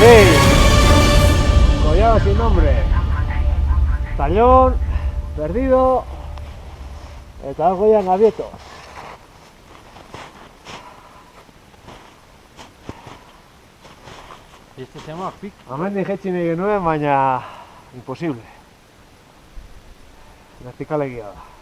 fin, collado sin nombre, tallón, perdido, eta goian abieto. Este se llama Pic. Hemendik jaitsi nahi genuen, baina imposible. Vertikalegia da.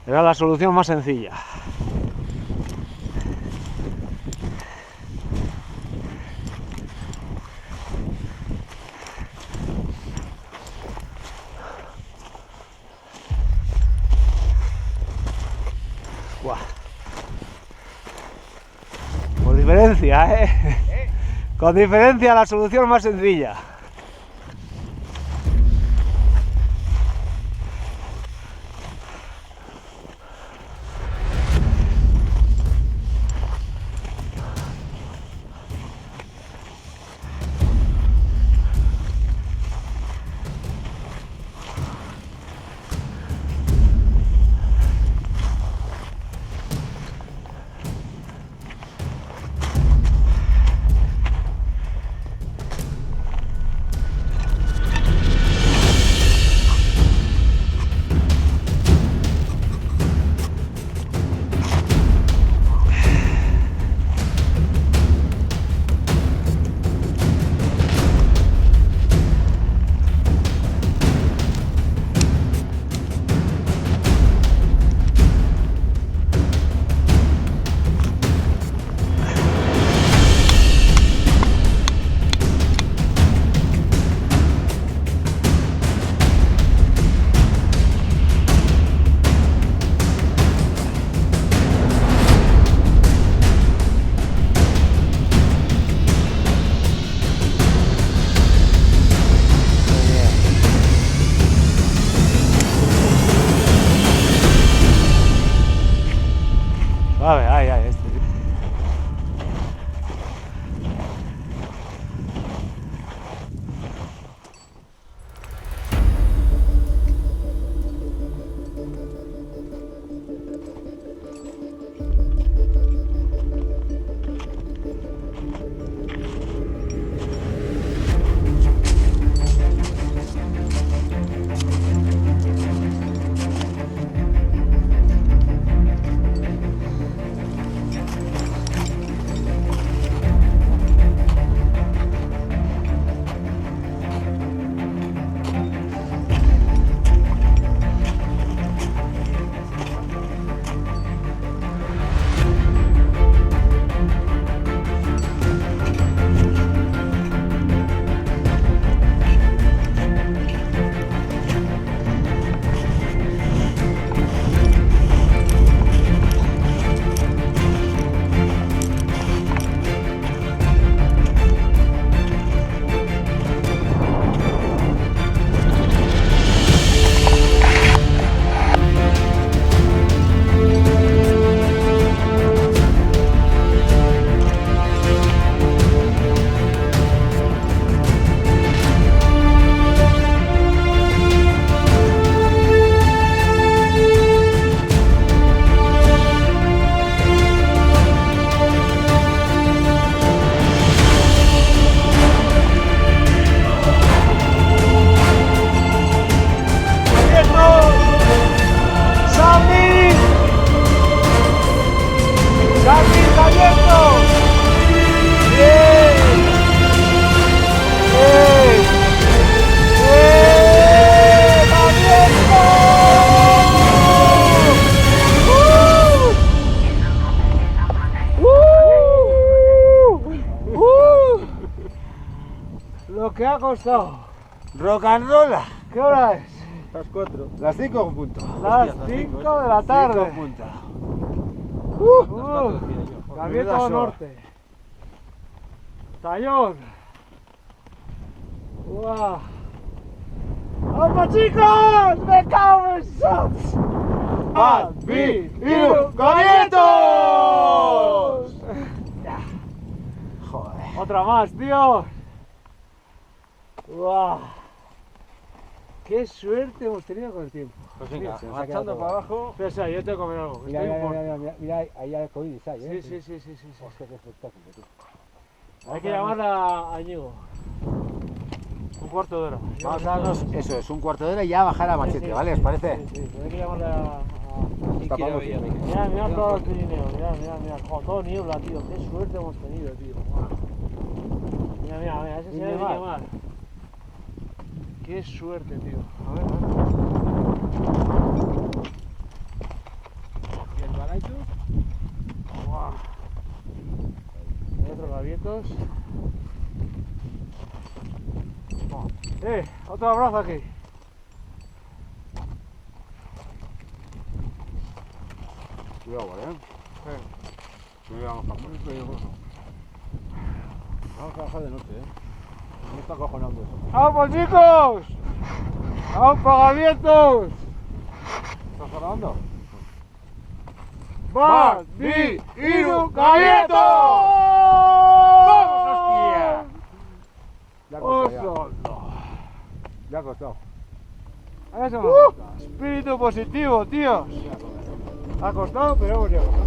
Era la solución más sencilla. Buah. Con diferencia, ¿eh? Con diferencia la solución más sencilla. ¿qué ha costado? Rock and roll. ¿Qué hora es? Las 4. Las 5 en punto. Las Hostia, 5 5, de la 5 en tarde. punto. Las 4 decía yo. Gavieto Menuda Norte. Tallón. ¡Guau! ¡Vamos, chicos! ¡Me cago en Sots! ¡Bat, bi, hiru, gavietos! Joder. Otra más, tío. ¡Guau! ¡Qué suerte hemos tenido con el tiempo! Pues venga, se nos ha marchando quedado para abajo. Espera, yo tengo que comer algo. Mira, Estoy mira, un mira, poco- mira, mira, ahí hay arcoíris, ahí, Sí, sí, sí, sí, sí, sí. Hostia, qué espectáculo, tú. Hay que llamar a Íñigo. Un cuarto de hora. Vamos a darnos, eso es, un cuarto de hora y ya bajar a Machete, ¿vale? ¿Os parece? Sí, sí, hay que llamarle a... Tapamos Quiero bien. ir. Mira, mira todos los Pirineos, mira. Joder, todo niebla, tío. Qué suerte hemos tenido, tío. Guau. Mira, ese se debe Innemar. llamar. Qué suerte, tío. A ver. ¿Y el baraito? Guau. Hay otros gavietos. Otro abrazo aquí. Cuidado, ¿vale? Vamos a bajar de noche, Me está acojonando eso. ¡Vamos, chicos! ¡Vamos, pagamientos! ¿Estás grabando? ¡Bat, bi, hiru, gavietos! ¡Vamos, hostia! Ya ha costado, ¡Oso! ya ha costado. Eso me gusta. Espíritu positivo, tíos. Ha costado, pero hemos llegado.